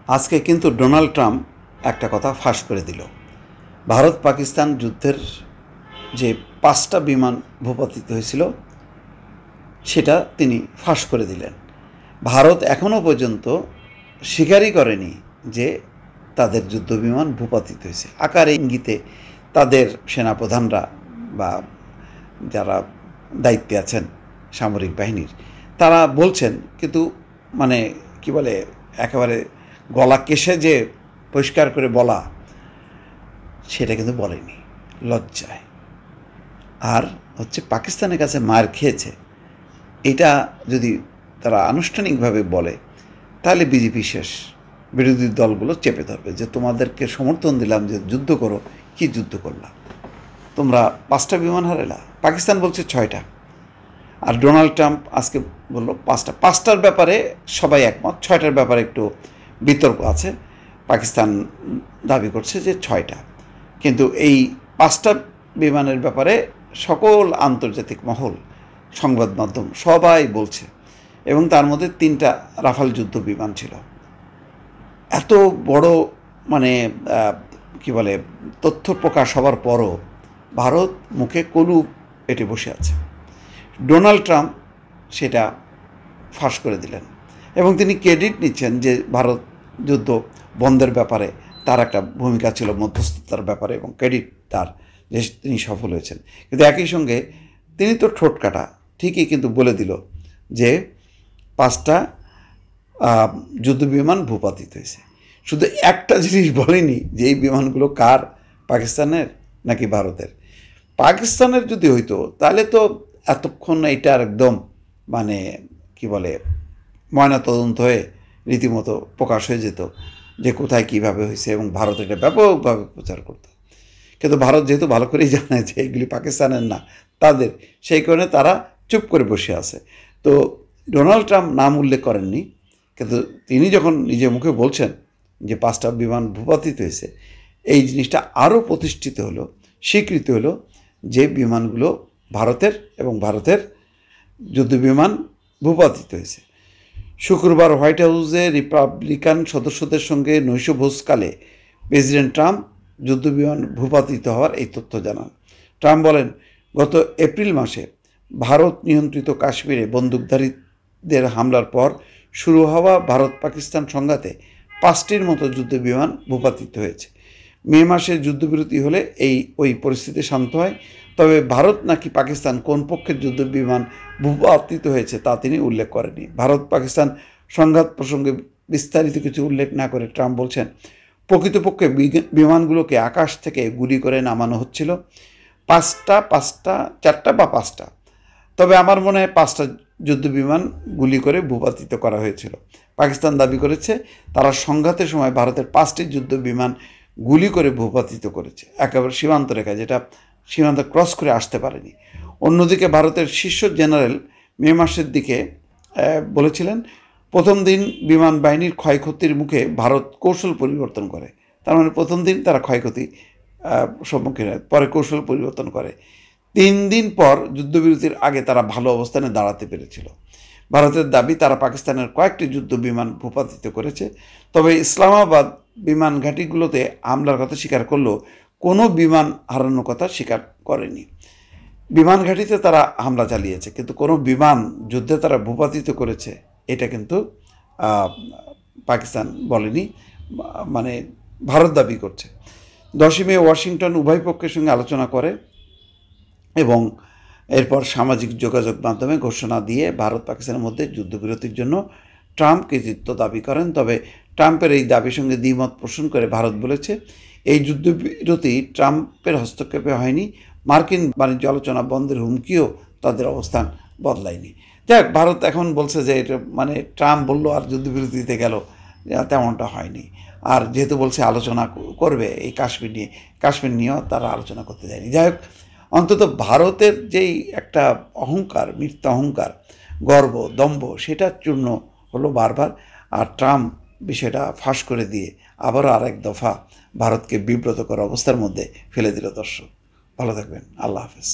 আজকে কিন্তু Donald Trump একটা কথা ফাঁস করে দিল। ভারত পাকিস্তান যুদ্ধের যে 5টা বিমান ভূপাতিত হয়েছিল সেটা তিনি ফাঁস করে দিলেন। ভারত এখনও পর্যন্ত স্বীকারই করেনি যে তাদের যুদ্ধবিমান ভূপাতিত হয়েছে। আকারে ইঙ্গিতে তাদের সেনাপ্রধানরা বা যারা দায়িত্বে আছেন সামরিক বাহিনীর তারা বলছেন, কিন্তু মানে কি বলে একেবারে গলা কেশে যে পরিষ্কার করে বলা সেটা কিন্তু বলেনি, লজ্জায়। আর হচ্ছে পাকিস্তানের কাছে মার খেয়েছে, এটা যদি তারা আনুষ্ঠানিকভাবে বলে তাহলে বিজেপি শেষ। বিরোধী দলগুলো চেপে ধরবে যে তোমাদেরকে সমর্থন দিলাম যে যুদ্ধ করো, কি যুদ্ধ করলা তোমরা? 5টা বিমান হারাইলা। পাকিস্তান বলছে 6টা, আর ডোনাল্ড ট্রাম্প আজকে বলল 5টা। 5টার ব্যাপারে সবাই একমত, 6টার ব্যাপারে একটু বিতর্ক আছে। পাকিস্তান দাবি করছে যে 6টা, কিন্তু এই 5টা বিমানের ব্যাপারে সকল আন্তর্জাতিক মহল, সংবাদ মাধ্যম সবাই বলছে, এবং তার মধ্যে 3টা রাফাল যুদ্ধ বিমান ছিল। এত বড় মানে কি বলে তথ্য প্রকাশ হওয়ার পরও ভারত মুখে কলু পেটে বসে আছে। ডোনাল্ড ট্রাম্প সেটা ফাঁস করে দিলেন এবং তিনি ক্রেডিট নিচ্ছেন যে ভারত যুদ্ধ বন্ধের ব্যাপারে তার একটা ভূমিকা ছিল, মধ্যস্থতার ব্যাপারে, এবং ক্রেডিট তার যে তিনি সফল হয়েছেন। কিন্তু একই সঙ্গে তিনি তো ঠোঁট কাটা ঠিকই কিন্তু বলে দিল যে 5টা যুদ্ধবিমান ভূপাতিত হয়েছে। শুধু একটা জিনিস বলেনি যে এই বিমানগুলো কার, পাকিস্তানের নাকি ভারতের। পাকিস্তানের যদি হইতো তাহলে তো এতক্ষণ এইটার একদম মানে কি বলে ময়নাতদন্ত হয়ে রীতিমতো প্রকাশ হয়ে যেত যে কোথায় কীভাবে হয়েছে, এবং ভারত এটা ব্যাপকভাবে প্রচার করত। কিন্তু ভারত যেহেতু ভালো করেই জানে যে এগুলি পাকিস্তানের না তাদের, সেই কারণে তারা চুপ করে বসে আছে। তো ডোনাল্ড ট্রাম্প নাম উল্লেখ করেননি, কিন্তু তিনি যখন নিজের মুখে বলছেন যে 5টা বিমান ভূপাতিত হয়েছে, এই জিনিসটা আরও প্রতিষ্ঠিত হলো, স্বীকৃতি হলো যে বিমানগুলো ভারতের এবং ভারতের যুদ্ধবিমান ভূপাতিত হয়েছে। শুক্রবার হোয়াইট হাউসে রিপাবলিকান সদস্যদের সঙ্গে নৈশভোজকালে প্রেসিডেন্ট ট্রাম্প যুদ্ধবিমান ভূপাতিত হওয়ার এই তথ্য জানান। ট্রাম্প বলেন, গত এপ্রিল মাসে ভারত নিয়ন্ত্রিত কাশ্মীরে বন্দুকধারীদের হামলার পর শুরু হওয়া ভারত পাকিস্তান সংঘাতে 5টির মতো যুদ্ধবিমান ভূপাতিত হয়েছে। মে মাসে যুদ্ধবিরতি হলে ওই পরিস্থিতি শান্ত হয়, তবে ভারত নাকি পাকিস্তান কোন পক্ষের যুদ্ধবিমান ভূপাতিত হয়েছে তা তিনি উল্লেখ করেনি। ভারত পাকিস্তান সংঘাত প্রসঙ্গে বিস্তারিত কিছু উল্লেখ না করে ট্রাম্প বলছেন, প্রকৃতপক্ষে বিমানগুলোকে আকাশ থেকে গুলি করে নামানো হচ্ছিল। 4টা বা 5টা, তবে আমার মনে হয় 5টা যুদ্ধবিমান গুলি করে ভূপাতিত করা হয়েছিল। পাকিস্তান দাবি করেছে তারা সংঘাতের সময় ভারতের 5টি যুদ্ধবিমান গুলি করে ভূপাতিত করেছে, একেবারে সীমান্ত রেখা, যেটা সীমান্ত ক্রস করে আসতে পারেনি। অন্যদিকে ভারতের শীর্ষ জেনারেল মে মাসের দিকে বলেছিলেন, প্রথম দিন বিমান বাহিনীর ক্ষয়ক্ষতির মুখে ভারত কৌশল পরিবর্তন করে। তার মানে প্রথম দিন তারা ক্ষয়ক্ষতি সম্মুখীন হয়, পরে কৌশল পরিবর্তন করে। 3 দিন পর যুদ্ধবিরতির আগে তারা ভালো অবস্থানে দাঁড়াতে পেরেছিল। ভারতের দাবি তারা পাকিস্তানের কয়েকটি যুদ্ধ বিমান ভূপাতিত করেছে, তবে ইসলামাবাদ বিমান ঘাঁটিগুলোতে হামলার কথা স্বীকার করলেও কোনো বিমান হারানোর কথা স্বীকার করেনি। বিমান ঘাঁটিতে তারা হামলা চালিয়েছে, কিন্তু কোনো বিমান যুদ্ধে তারা ভূপাতিত করেছে এটা কিন্তু পাকিস্তান বলেনি, মানে ভারত দাবি করছে। 10ই মে ওয়াশিংটন উভয় পক্ষের সঙ্গে আলোচনা করে এবং এরপর সামাজিক যোগাযোগ মাধ্যমে ঘোষণা দিয়ে ভারত পাকিস্তানের মধ্যে যুদ্ধবিরতির জন্য ট্রাম্প কৃতিত্ব দাবি করেন। তবে ট্রাম্পের এই দাবির সঙ্গে দ্বিমত পোষণ করে ভারত বলেছে, এই যুদ্ধবিরতি ট্রাম্পের হস্তক্ষেপে হয়নি, মার্কিন বাণিজ্য আলোচনা বন্ধের হুমকিও তাদের অবস্থান বদলায়নি। যাক, ভারত এখন বলছে যে এটা মানে ট্রাম্প বললো আর যুদ্ধবিরতিতে গেল, তেমনটা হয়নি। আর যেহেতু বলছে আলোচনা করবে এই কাশ্মীর নিয়েও তারা আলোচনা করতে যায়নি। যাই হোক, অন্তত ভারতের যেই একটা অহংকার, মিথ্যা অহংকার, গর্ব, দম্ভ, সেটা চূর্ণ হলো বারবার। আর ট্রাম্প বিষয়টা ফাঁস করে দিয়ে আবারও আরেক দফা ভারতকে বিব্রতকর অবস্থার মধ্যে ফেলে দিল। দর্শক, ভালো থাকবেন। আল্লাহ হাফেজ।